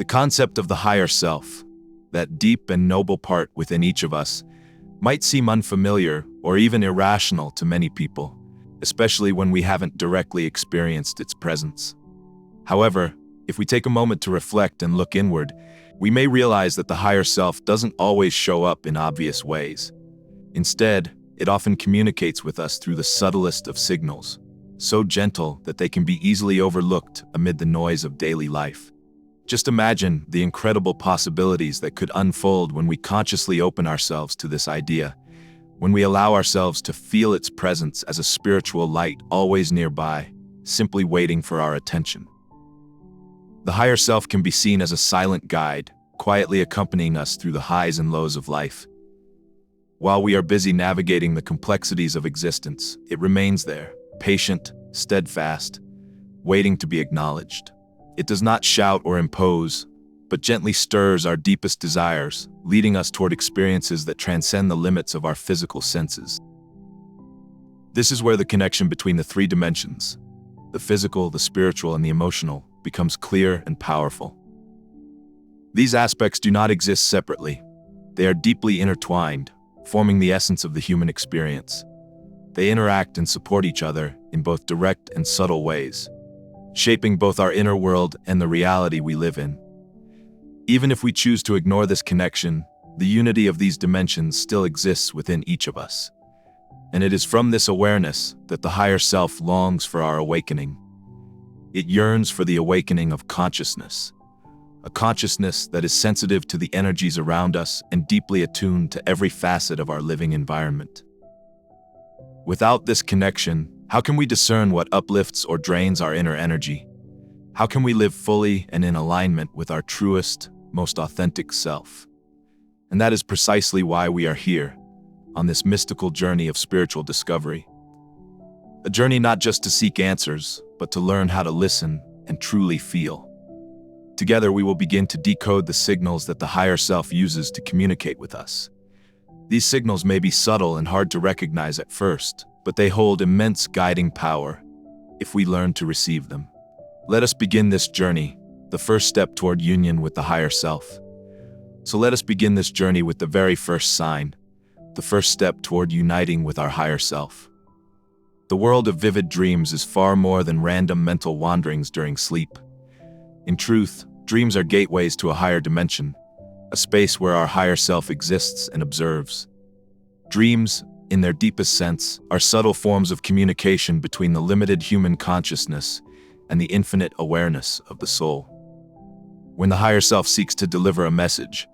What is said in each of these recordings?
The concept of the higher self, that deep and noble part within each of us, might seem unfamiliar or even irrational to many people, especially when we haven't directly experienced its presence. However, if we take a moment to reflect and look inward, we may realize that the higher self doesn't always show up in obvious ways. Instead, it often communicates with us through the subtlest of signals, so gentle that they can be easily overlooked amid the noise of daily life. Just imagine the incredible possibilities that could unfold when we consciously open ourselves to this idea, when we allow ourselves to feel its presence as a spiritual light always nearby, simply waiting for our attention. The higher self can be seen as a silent guide, quietly accompanying us through the highs and lows of life. While we are busy navigating the complexities of existence, it remains there, patient, steadfast, waiting to be acknowledged. It does not shout or impose, but gently stirs our deepest desires, leading us toward experiences that transcend the limits of our physical senses. This is where the connection between the three dimensions, the physical, the spiritual, and the emotional, becomes clear and powerful. These aspects do not exist separately. They are deeply intertwined, forming the essence of the human experience. They interact and support each other in both direct and subtle ways, shaping both our inner world and the reality we live in. Even if we choose to ignore this connection, the unity of these dimensions still exists within each of us. And it is from this awareness that the higher self longs for our awakening. It yearns for the awakening of consciousness, a consciousness that is sensitive to the energies around us and deeply attuned to every facet of our living environment. Without this connection, how can we discern what uplifts or drains our inner energy? How can we live fully and in alignment with our truest, most authentic self? And that is precisely why we are here, on this mystical journey of spiritual discovery. A journey not just to seek answers, but to learn how to listen and truly feel. Together we will begin to decode the signals that the higher self uses to communicate with us. These signals may be subtle and hard to recognize at first, but they hold immense guiding power if we learn to receive them. Let us begin this journey, the first step toward union with the higher self. So let us begin this journey with the very first sign, the first step toward uniting with our higher self. The world of vivid dreams is far more than random mental wanderings during sleep. In truth, dreams are gateways to a higher dimension, a space where our higher self exists and observes. Dreams, in their deepest sense, are subtle forms of communication between the limited human consciousness and the infinite awareness of the soul. When the higher self seeks to deliver a message,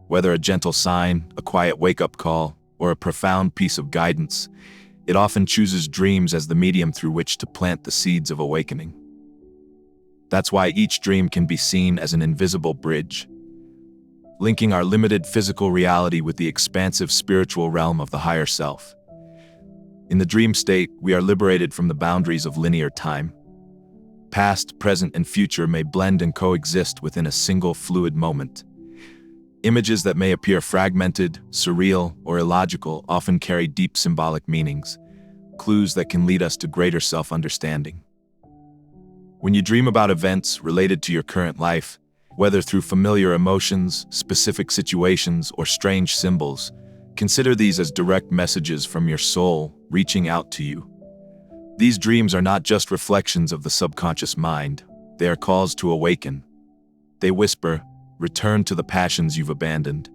whether a gentle sign, a quiet wake-up call, or a profound piece of guidance, it often chooses dreams as the medium through which to plant the seeds of awakening. That's why each dream can be seen as an invisible bridge, linking our limited physical reality with the expansive spiritual realm of the higher self. In the dream state, we are liberated from the boundaries of linear time. Past, present, and future may blend and coexist within a single fluid moment. Images that may appear fragmented, surreal, or illogical often carry deep symbolic meanings, clues that can lead us to greater self-understanding. When you dream about events related to your current life, whether through familiar emotions, specific situations, or strange symbols, consider these as direct messages from your soul reaching out to you. These dreams are not just reflections of the subconscious mind, they are calls to awaken. They whisper, return to the passions you've abandoned.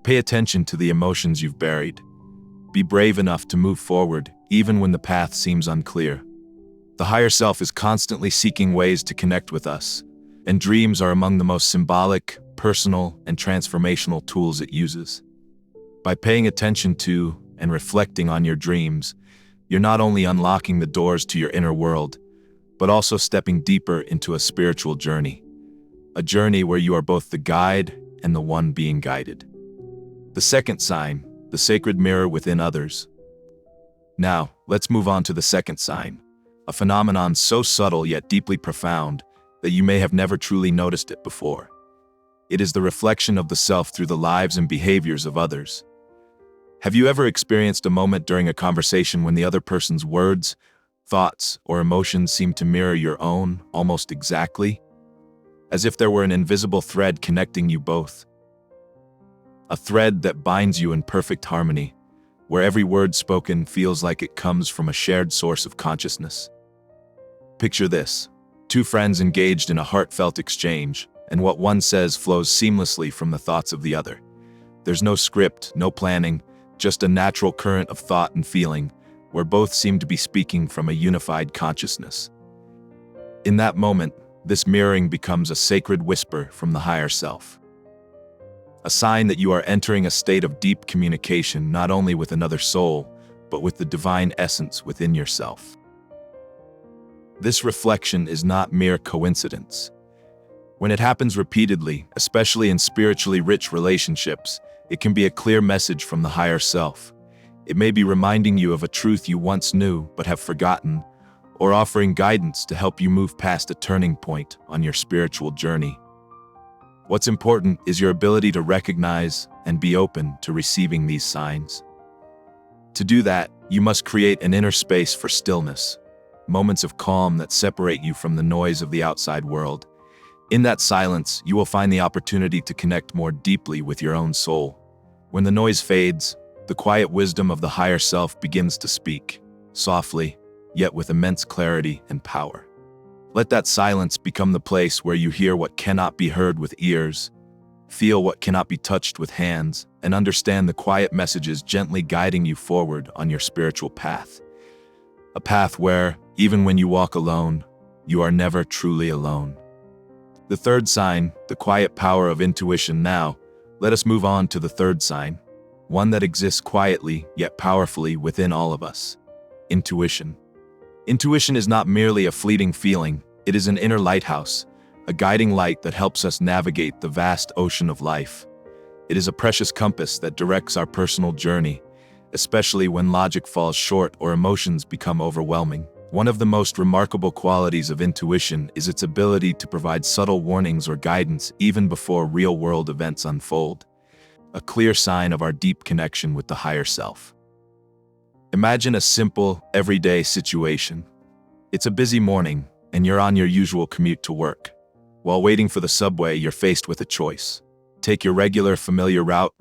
Pay attention to the emotions you've buried. Be brave enough to move forward, even when the path seems unclear. The higher self is constantly seeking ways to connect with us, and dreams are among the most symbolic, personal, and transformational tools it uses. By paying attention to and reflecting on your dreams, you're not only unlocking the doors to your inner world, but also stepping deeper into a spiritual journey. A journey where you are both the guide and the one being guided. The second sign, the sacred mirror within others. Now, let's move on to the second sign, a phenomenon so subtle yet deeply profound that you may have never truly noticed it before. It is the reflection of the self through the lives and behaviors of others. Have you ever experienced a moment during a conversation when the other person's words, thoughts, or emotions seem to mirror your own almost exactly? as if there were an invisible thread connecting you both. A thread that binds you in perfect harmony, where every word spoken feels like it comes from a shared source of consciousness. Picture this: two friends engaged in a heartfelt exchange, and what one says flows seamlessly from the thoughts of the other. There's no script, no planning, just a natural current of thought and feeling, where both seem to be speaking from a unified consciousness. In that moment, this mirroring becomes a sacred whisper from the higher self. A sign that you are entering a state of deep communication not only with another soul, but with the divine essence within yourself. This reflection is not mere coincidence. When it happens repeatedly, especially in spiritually rich relationships, it can be a clear message from the higher self. It may be reminding you of a truth you once knew but have forgotten, or offering guidance to help you move past a turning point on your spiritual journey. What's important is your ability to recognize and be open to receiving these signs. To do that, you must create an inner space for stillness, moments of calm that separate you from the noise of the outside world. In that silence, you will find the opportunity to connect more deeply with your own soul. When the noise fades, the quiet wisdom of the higher self begins to speak, softly, yet with immense clarity and power. Let that silence become the place where you hear what cannot be heard with ears, feel what cannot be touched with hands, and understand the quiet messages gently guiding you forward on your spiritual path. A path where, even when you walk alone, you are never truly alone. The third sign, the quiet power of intuition. Now, let us move on to the third sign, one that exists quietly yet powerfully within all of us: intuition. Intuition is not merely a fleeting feeling, it is an inner lighthouse, a guiding light that helps us navigate the vast ocean of life. It is a precious compass that directs our personal journey, especially when logic falls short or emotions become overwhelming. One of the most remarkable qualities of intuition is its ability to provide subtle warnings or guidance even before real-world events unfold, a clear sign of our deep connection with the higher self. Imagine a simple, everyday situation. It's a busy morning, and you're on your usual commute to work. While waiting for the subway, you're faced with a choice. Take your regular, familiar route,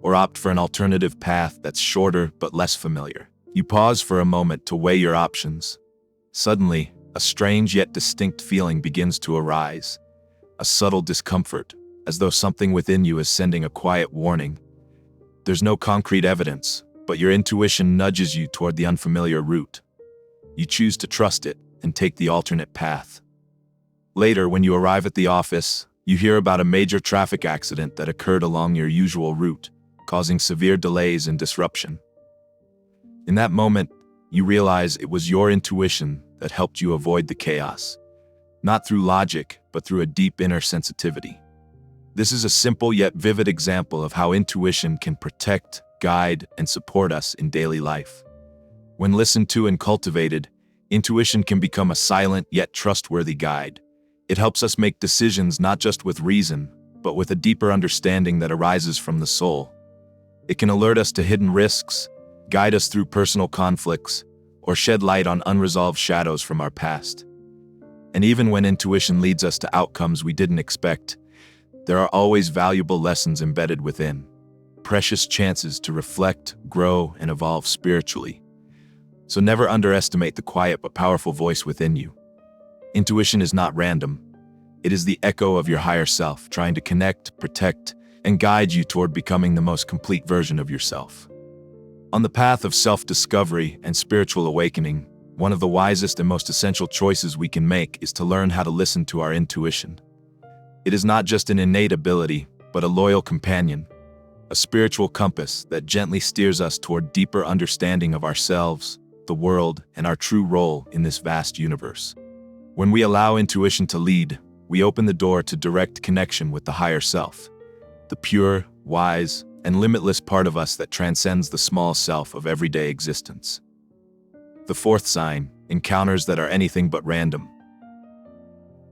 or opt for an alternative path that's shorter but less familiar. You pause for a moment to weigh your options. Suddenly, a strange yet distinct feeling begins to arise. A subtle discomfort, as though something within you is sending a quiet warning. There's no concrete evidence, but your intuition nudges you toward the unfamiliar route. You choose to trust it and take the alternate path. Later, when you arrive at the office, you hear about a major traffic accident that occurred along your usual route, causing severe delays and disruption. In that moment, you realize it was your intuition that helped you avoid the chaos, not through logic, but through a deep inner sensitivity. This is a simple yet vivid example of how intuition can protect, guide, and support us in daily life. When listened to and cultivated, intuition can become a silent yet trustworthy guide. It helps us make decisions not just with reason, but with a deeper understanding that arises from the soul. It can alert us to hidden risks, guide us through personal conflicts, or shed light on unresolved shadows from our past. And even when intuition leads us to outcomes we didn't expect, there are always valuable lessons embedded within. Precious chances to reflect, grow, and evolve spiritually. So never underestimate the quiet but powerful voice within you. Intuition is not random. It is the echo of your higher self, trying to connect, protect, and guide you toward becoming the most complete version of yourself. On the path of self-discovery and spiritual awakening, one of the wisest and most essential choices we can make is to learn how to listen to our intuition. It is not just an innate ability, but a loyal companion, a spiritual compass that gently steers us toward deeper understanding of ourselves, the world, and our true role in this vast universe. When we allow intuition to lead, we open the door to direct connection with the higher self, the pure, wise, and limitless part of us that transcends the small self of everyday existence. The fourth sign, encounters that are anything but random.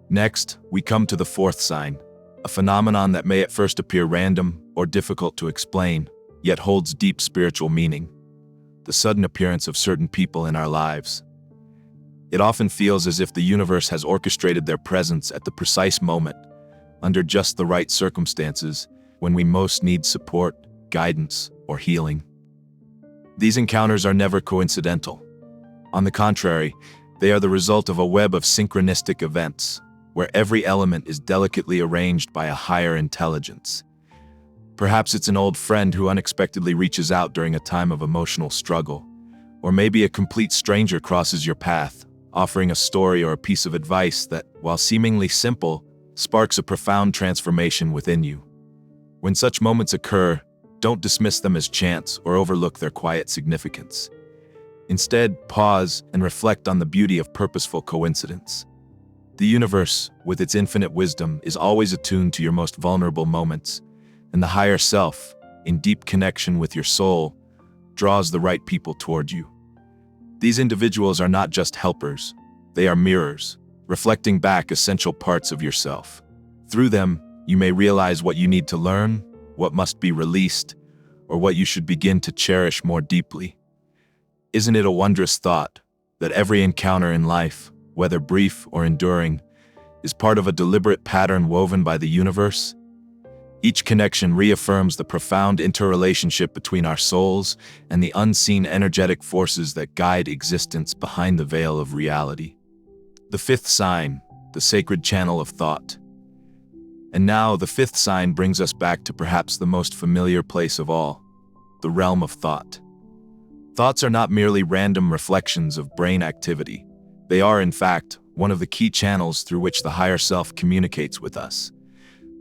Next, we come to the fourth sign, a phenomenon that may at first appear random or difficult to explain, yet holds deep spiritual meaning: the sudden appearance of certain people in our lives. It often feels as if the universe has orchestrated their presence at the precise moment, under just the right circumstances, when we most need support, guidance, or healing. These encounters are never coincidental. On the contrary, they are the result of a web of synchronistic events, where every element is delicately arranged by a higher intelligence. Perhaps it's an old friend who unexpectedly reaches out during a time of emotional struggle, or maybe a complete stranger crosses your path, offering a story or a piece of advice that, while seemingly simple, sparks a profound transformation within you. When such moments occur, don't dismiss them as chance or overlook their quiet significance. Instead, pause and reflect on the beauty of purposeful coincidence. The universe, with its infinite wisdom, is always attuned to your most vulnerable moments, and the higher self, in deep connection with your soul, draws the right people toward you. These individuals are not just helpers, they are mirrors, reflecting back essential parts of yourself. Through them, you may realize what you need to learn, what must be released, or what you should begin to cherish more deeply. Isn't it a wondrous thought that every encounter in life, whether brief or enduring, is part of a deliberate pattern woven by the universe? Each connection reaffirms the profound interrelationship between our souls and the unseen energetic forces that guide existence behind the veil of reality. The fifth sign, the sacred channel of thought. And now the fifth sign brings us back to perhaps the most familiar place of all, the realm of thought. Thoughts are not merely random reflections of brain activity. They are, in fact, one of the key channels through which the higher self communicates with us.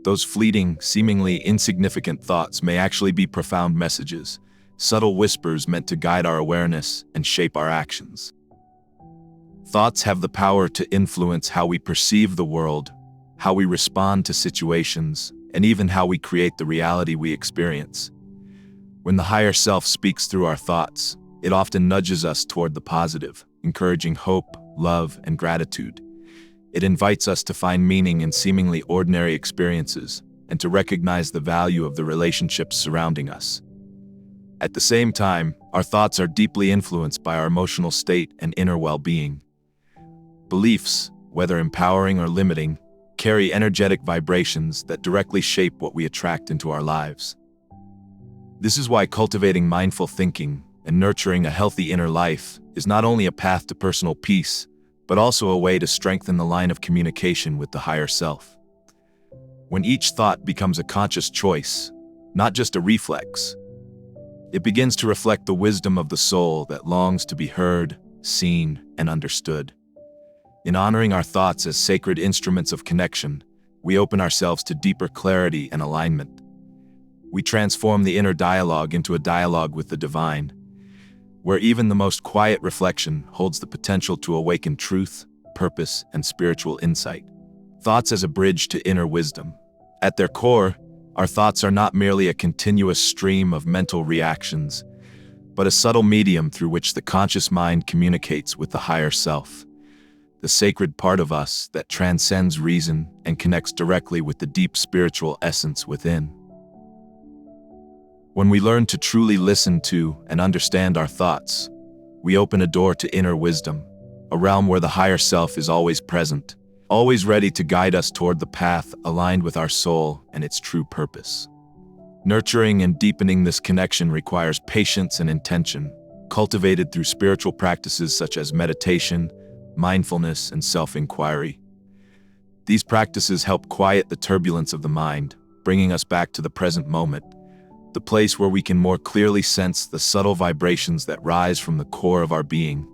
Those fleeting, seemingly insignificant thoughts may actually be profound messages, subtle whispers meant to guide our awareness and shape our actions. Thoughts have the power to influence how we perceive the world, how we respond to situations, and even how we create the reality we experience. When the higher self speaks through our thoughts, it often nudges us toward the positive, encouraging hope, love, and gratitude. It invites us to find meaning in seemingly ordinary experiences and to recognize the value of the relationships surrounding us. At the same time, our thoughts are deeply influenced by our emotional state and inner well-being. Beliefs, whether empowering or limiting, carry energetic vibrations that directly shape what we attract into our lives. This is why cultivating mindful thinking and nurturing a healthy inner life is not only a path to personal peace, but also a way to strengthen the line of communication with the higher self. When each thought becomes a conscious choice, not just a reflex, it begins to reflect the wisdom of the soul that longs to be heard, seen, and understood. In honoring our thoughts as sacred instruments of connection, we open ourselves to deeper clarity and alignment. We transform the inner dialogue into a dialogue with the divine, where even the most quiet reflection holds the potential to awaken truth, purpose, and spiritual insight. Thoughts as a bridge to inner wisdom. At their core, our thoughts are not merely a continuous stream of mental reactions, but a subtle medium through which the conscious mind communicates with the higher self, the sacred part of us that transcends reason and connects directly with the deep spiritual essence within. When we learn to truly listen to and understand our thoughts, we open a door to inner wisdom, a realm where the higher self is always present, always ready to guide us toward the path aligned with our soul and its true purpose. Nurturing and deepening this connection requires patience and intention, cultivated through spiritual practices such as meditation, mindfulness, and self-inquiry. These practices help quiet the turbulence of the mind, bringing us back to the present moment, the place where we can more clearly sense the subtle vibrations that rise from the core of our being.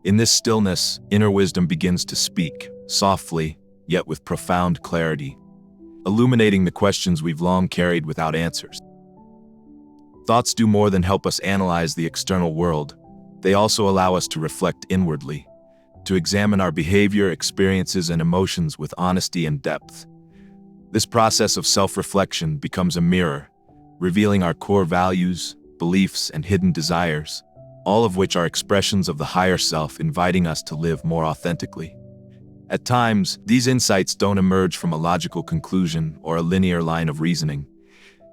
In this stillness, inner wisdom begins to speak, softly, yet with profound clarity, illuminating the questions we've long carried without answers. Thoughts do more than help us analyze the external world. They also allow us to reflect inwardly, to examine our behavior, experiences, and emotions with honesty and depth. This process of self-reflection becomes a mirror, revealing our core values, beliefs, and hidden desires, all of which are expressions of the higher self inviting us to live more authentically. At times, these insights don't emerge from a logical conclusion or a linear line of reasoning.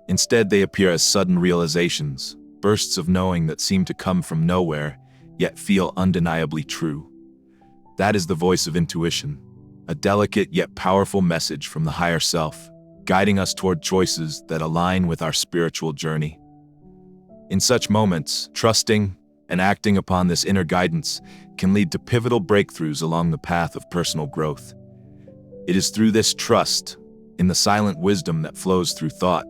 Instead, they appear as sudden realizations, bursts of knowing that seem to come from nowhere, yet feel undeniably true. That is the voice of intuition, a delicate yet powerful message from the higher self, guiding us toward choices that align with our spiritual journey. In such moments, trusting and acting upon this inner guidance can lead to pivotal breakthroughs along the path of personal growth. It is through this trust, in the silent wisdom that flows through thought,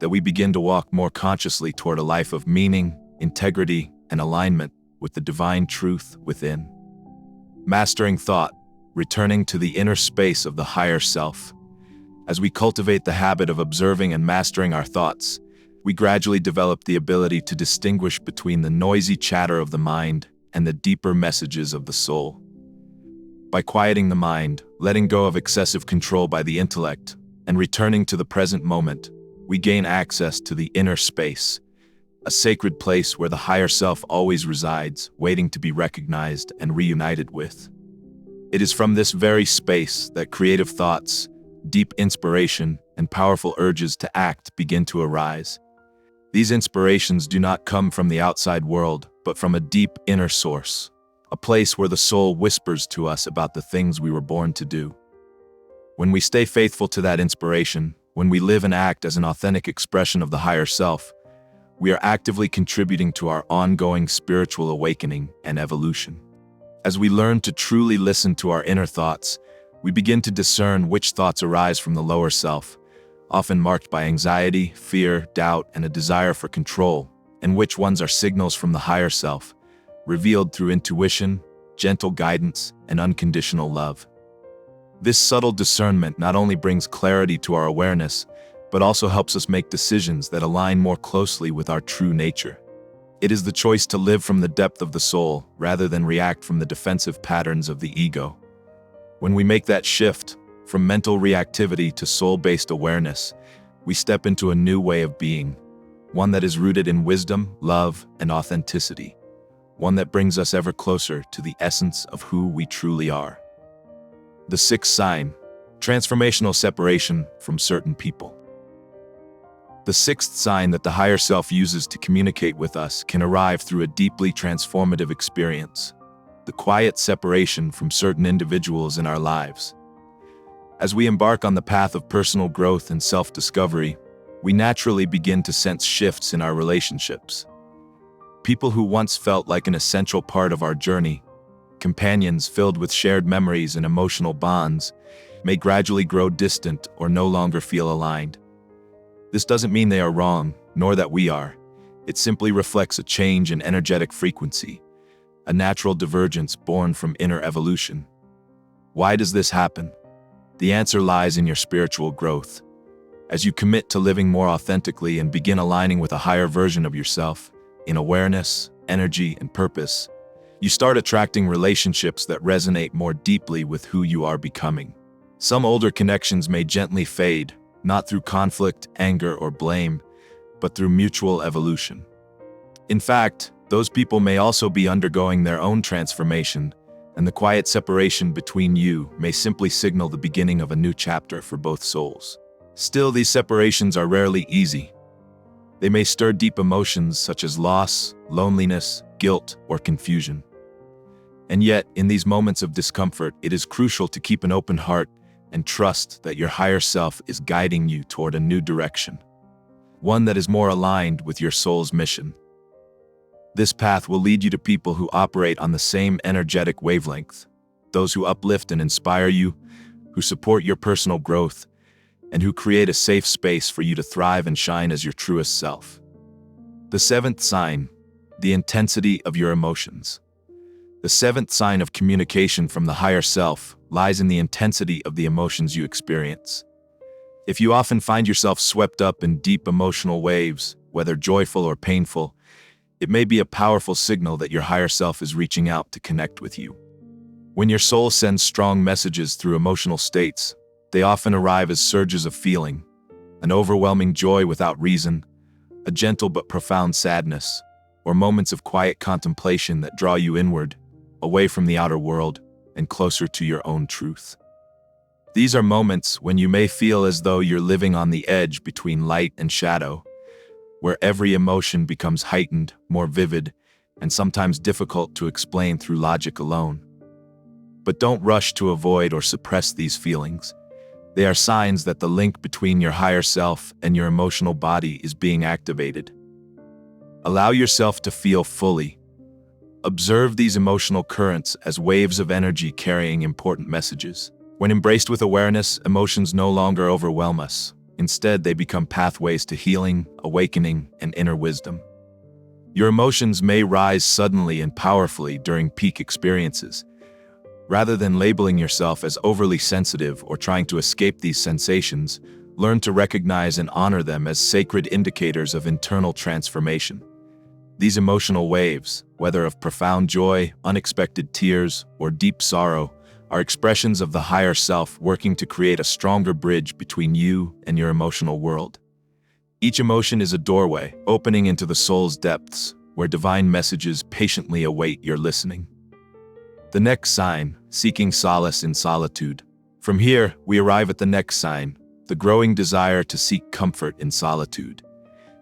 that we begin to walk more consciously toward a life of meaning, integrity, and alignment with the divine truth within. Mastering thought, returning to the inner space of the higher self. As we cultivate the habit of observing and mastering our thoughts, we gradually develop the ability to distinguish between the noisy chatter of the mind and the deeper messages of the soul. By quieting the mind, letting go of excessive control by the intellect, and returning to the present moment, we gain access to the inner space, a sacred place where the higher self always resides, waiting to be recognized and reunited with. It is from this very space that creative thoughts, deep inspiration, and powerful urges to act begin to arise. These inspirations do not come from the outside world, but from a deep inner source, a place where the soul whispers to us about the things we were born to do. When we stay faithful to that inspiration, when we live and act as an authentic expression of the higher self, we are actively contributing to our ongoing spiritual awakening and evolution. As we learn to truly listen to our inner thoughts, we begin to discern which thoughts arise from the lower self, often marked by anxiety, fear, doubt, and a desire for control, and which ones are signals from the higher self, revealed through intuition, gentle guidance, and unconditional love. This subtle discernment not only brings clarity to our awareness, but also helps us make decisions that align more closely with our true nature. It is the choice to live from the depth of the soul rather than react from the defensive patterns of the ego. When we make that shift, from mental reactivity to soul-based awareness, we step into a new way of being, one that is rooted in wisdom, love, and authenticity, one that brings us ever closer to the essence of who we truly are. The sixth sign, transformational separation from certain people. The sixth sign that the higher self uses to communicate with us can arrive through a deeply transformative experience, the quiet separation from certain individuals in our lives. As we embark on the path of personal growth and self-discovery, we naturally begin to sense shifts in our relationships. People who once felt like an essential part of our journey, companions filled with shared memories and emotional bonds, may gradually grow distant or no longer feel aligned. This doesn't mean they are wrong, nor that we are. It simply reflects a change in energetic frequency, a natural divergence born from inner evolution. Why does this happen? The answer lies in your spiritual growth. As you commit to living more authentically and begin aligning with a higher version of yourself, in awareness, energy, and purpose, you start attracting relationships that resonate more deeply with who you are becoming. Some older connections may gently fade, not through conflict, anger, or blame, but through mutual evolution. In fact, those people may also be undergoing their own transformation, and the quiet separation between you may simply signal the beginning of a new chapter for both souls. Still, these separations are rarely easy. They may stir deep emotions such as loss, loneliness, guilt, or confusion. And yet, in these moments of discomfort, it is crucial to keep an open heart and trust that your higher self is guiding you toward a new direction, one that is more aligned with your soul's mission. This path will lead you to people who operate on the same energetic wavelength, those who uplift and inspire you, who support your personal growth, and who create a safe space for you to thrive and shine as your truest self. The seventh sign, the intensity of your emotions. The seventh sign of communication from the higher self lies in the intensity of the emotions you experience. If you often find yourself swept up in deep emotional waves, whether joyful or painful, it may be a powerful signal that your higher self is reaching out to connect with you. When your soul sends strong messages through emotional states, they often arrive as surges of feeling, an overwhelming joy without reason, a gentle but profound sadness, or moments of quiet contemplation that draw you inward, away from the outer world, and closer to your own truth. These are moments when you may feel as though you're living on the edge between light and shadow, where every emotion becomes heightened, more vivid, and sometimes difficult to explain through logic alone. But don't rush to avoid or suppress these feelings. They are signs that the link between your higher self and your emotional body is being activated. Allow yourself to feel fully. Observe these emotional currents as waves of energy carrying important messages. When embraced with awareness, emotions no longer overwhelm us. Instead, they become pathways to healing, awakening, and inner wisdom. Your emotions may rise suddenly and powerfully during peak experiences. Rather than labeling yourself as overly sensitive or trying to escape these sensations, learn to recognize and honor them as sacred indicators of internal transformation. These emotional waves, whether of profound joy, unexpected tears, or deep sorrow, are expressions of the higher self working to create a stronger bridge between you and your emotional world. Each emotion is a doorway, opening into the soul's depths, where divine messages patiently await your listening. The next sign, seeking solace in solitude. From here, we arrive at the next sign, the growing desire to seek comfort in solitude.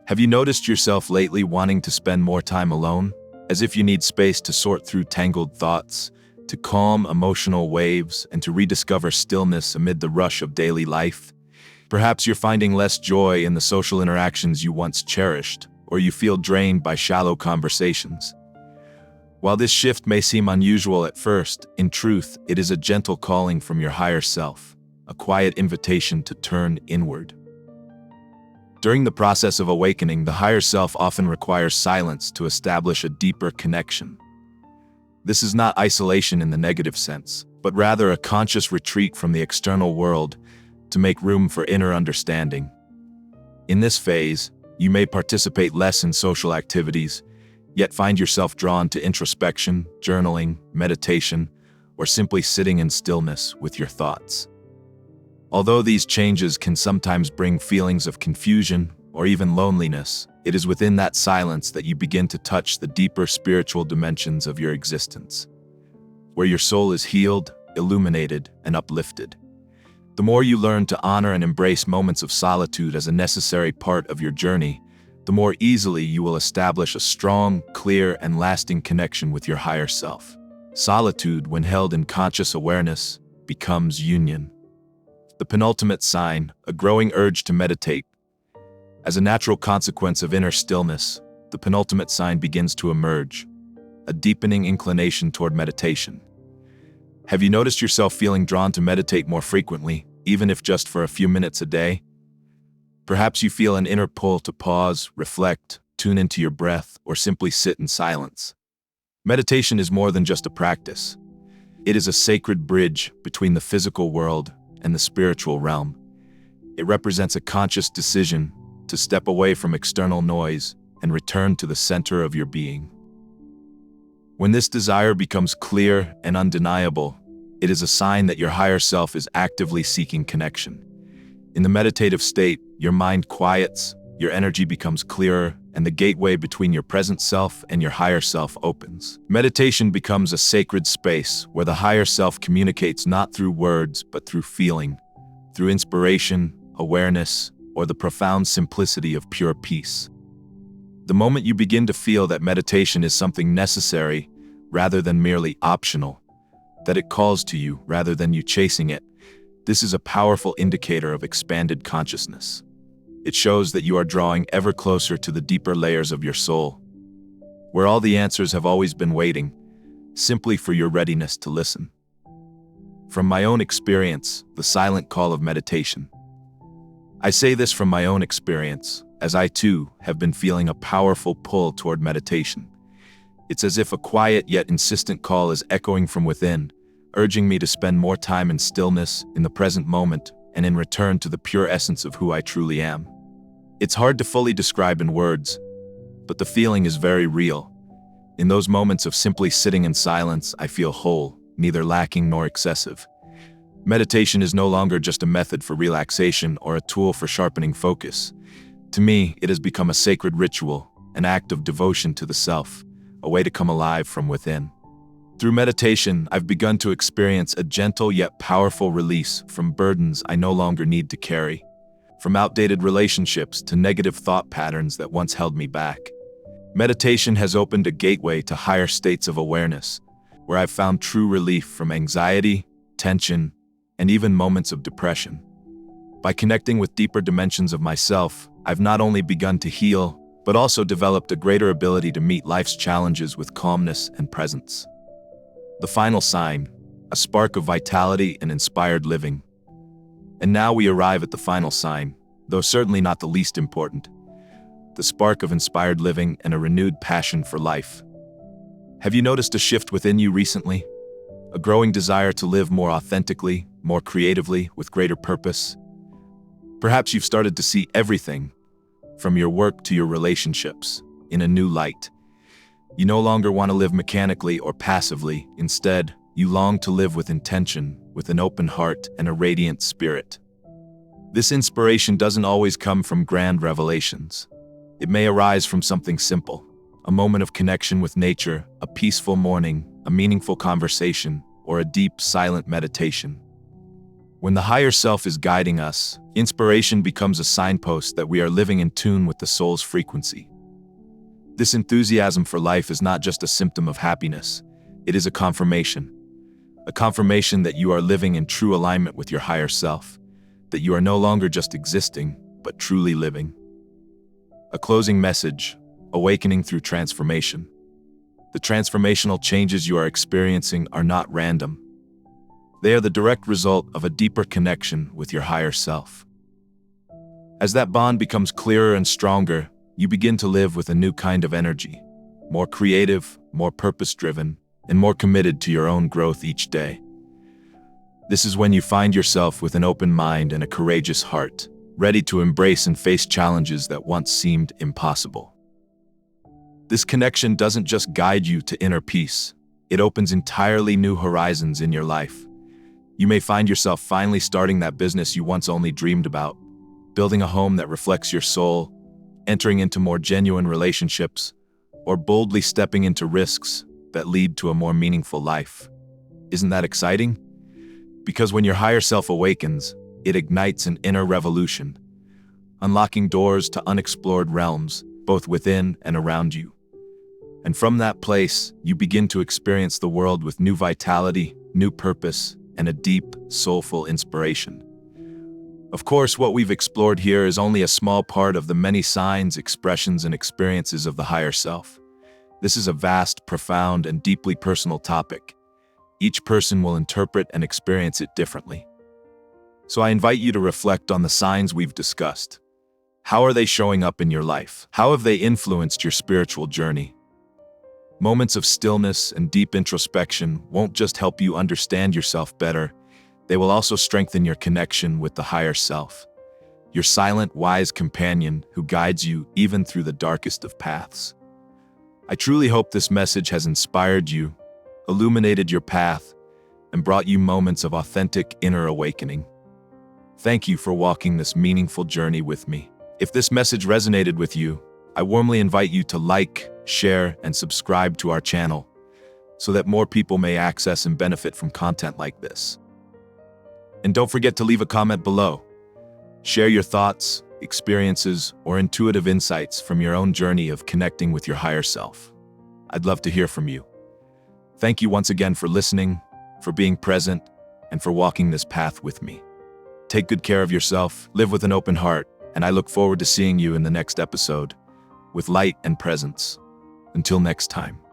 Have you noticed yourself lately wanting to spend more time alone, as if you need space to sort through tangled thoughts, to calm emotional waves, and to rediscover stillness amid the rush of daily life? Perhaps you're finding less joy in the social interactions you once cherished, or you feel drained by shallow conversations. While this shift may seem unusual at first, in truth, it is a gentle calling from your higher self, a quiet invitation to turn inward. During the process of awakening, the higher self often requires silence to establish a deeper connection. This is not isolation in the negative sense, but rather a conscious retreat from the external world to make room for inner understanding. In this phase, you may participate less in social activities, yet find yourself drawn to introspection, journaling, meditation, or simply sitting in stillness with your thoughts. Although these changes can sometimes bring feelings of confusion or even loneliness, it is within that silence that you begin to touch the deeper spiritual dimensions of your existence, where your soul is healed, illuminated, and uplifted. The more you learn to honor and embrace moments of solitude as a necessary part of your journey, the more easily you will establish a strong, clear, and lasting connection with your higher self. Solitude, when held in conscious awareness, becomes union. The penultimate sign, a growing urge to meditate. As a natural consequence of inner stillness, the penultimate sign begins to emerge, a deepening inclination toward meditation. Have you noticed yourself feeling drawn to meditate more frequently, even if just for a few minutes a day? Perhaps you feel an inner pull to pause, reflect, tune into your breath, or simply sit in silence. Meditation is more than just a practice. It is a sacred bridge between the physical world and the spiritual realm. It represents a conscious decision to step away from external noise and return to the center of your being. When this desire becomes clear and undeniable, it is a sign that your higher self is actively seeking connection. In the meditative state, your mind quiets, your energy becomes clearer, and the gateway between your present self and your higher self opens. Meditation becomes a sacred space where the higher self communicates not through words but through feeling, through inspiration, awareness, or the profound simplicity of pure peace. The moment you begin to feel that meditation is something necessary rather than merely optional, that it calls to you rather than you chasing it, this is a powerful indicator of expanded consciousness. It shows that you are drawing ever closer to the deeper layers of your soul, where all the answers have always been waiting, simply for your readiness to listen. From my own experience, the silent call of meditation. I say this from my own experience, as I too have been feeling a powerful pull toward meditation. It's as if a quiet yet insistent call is echoing from within, urging me to spend more time in stillness, in the present moment, and in return to the pure essence of who I truly am. It's hard to fully describe in words, but the feeling is very real. In those moments of simply sitting in silence, I feel whole, neither lacking nor excessive. Meditation is no longer just a method for relaxation or a tool for sharpening focus. To me, it has become a sacred ritual, an act of devotion to the self, a way to come alive from within. Through meditation, I've begun to experience a gentle yet powerful release from burdens I no longer need to carry, from outdated relationships to negative thought patterns that once held me back. Meditation has opened a gateway to higher states of awareness, where I've found true relief from anxiety, tension, and even moments of depression. By connecting with deeper dimensions of myself, I've not only begun to heal, but also developed a greater ability to meet life's challenges with calmness and presence. The final sign, a spark of vitality and inspired living. And now we arrive at the final sign, though certainly not the least important, the spark of inspired living and a renewed passion for life. Have you noticed a shift within you recently? A growing desire to live more authentically, more creatively, with greater purpose? Perhaps you've started to see everything, from your work to your relationships, in a new light. You no longer want to live mechanically or passively. Instead, you long to live with intention, with an open heart and a radiant spirit. This inspiration doesn't always come from grand revelations. It may arise from something simple, a moment of connection with nature, a peaceful morning, a meaningful conversation, or a deep, silent meditation. When the higher self is guiding us, inspiration becomes a signpost that we are living in tune with the soul's frequency. This enthusiasm for life is not just a symptom of happiness, it is a confirmation that you are living in true alignment with your higher self, that you are no longer just existing, but truly living. A closing message, awakening through transformation. The transformational changes you are experiencing are not random. They are the direct result of a deeper connection with your higher self. As that bond becomes clearer and stronger, you begin to live with a new kind of energy, more creative, more purpose-driven, and more committed to your own growth each day. This is when you find yourself with an open mind and a courageous heart, ready to embrace and face challenges that once seemed impossible. This connection doesn't just guide you to inner peace, it opens entirely new horizons in your life. You may find yourself finally starting that business you once only dreamed about, building a home that reflects your soul, entering into more genuine relationships, or boldly stepping into risks that lead to a more meaningful life. Isn't that exciting? Because when your higher self awakens, it ignites an inner revolution, unlocking doors to unexplored realms, both within and around you. And from that place, you begin to experience the world with new vitality, new purpose, and a deep, soulful inspiration. Of course, what we've explored here is only a small part of the many signs, expressions, and experiences of the higher self. This is a vast, profound, and deeply personal topic. Each person will interpret and experience it differently. So I invite you to reflect on the signs we've discussed. How are they showing up in your life? How have they influenced your spiritual journey? Moments of stillness and deep introspection won't just help you understand yourself better, they will also strengthen your connection with the higher self, your silent, wise companion who guides you even through the darkest of paths. I truly hope this message has inspired you, illuminated your path, and brought you moments of authentic inner awakening. Thank you for walking this meaningful journey with me. If this message resonated with you, I warmly invite you to like, share, and subscribe to our channel so that more people may access and benefit from content like this. And don't forget to leave a comment below. Share your thoughts, experiences, or intuitive insights from your own journey of connecting with your higher self. I'd love to hear from you. Thank you once again for listening, for being present, and for walking this path with me. Take good care of yourself, live with an open heart, and I look forward to seeing you in the next episode with light and presence. Until next time.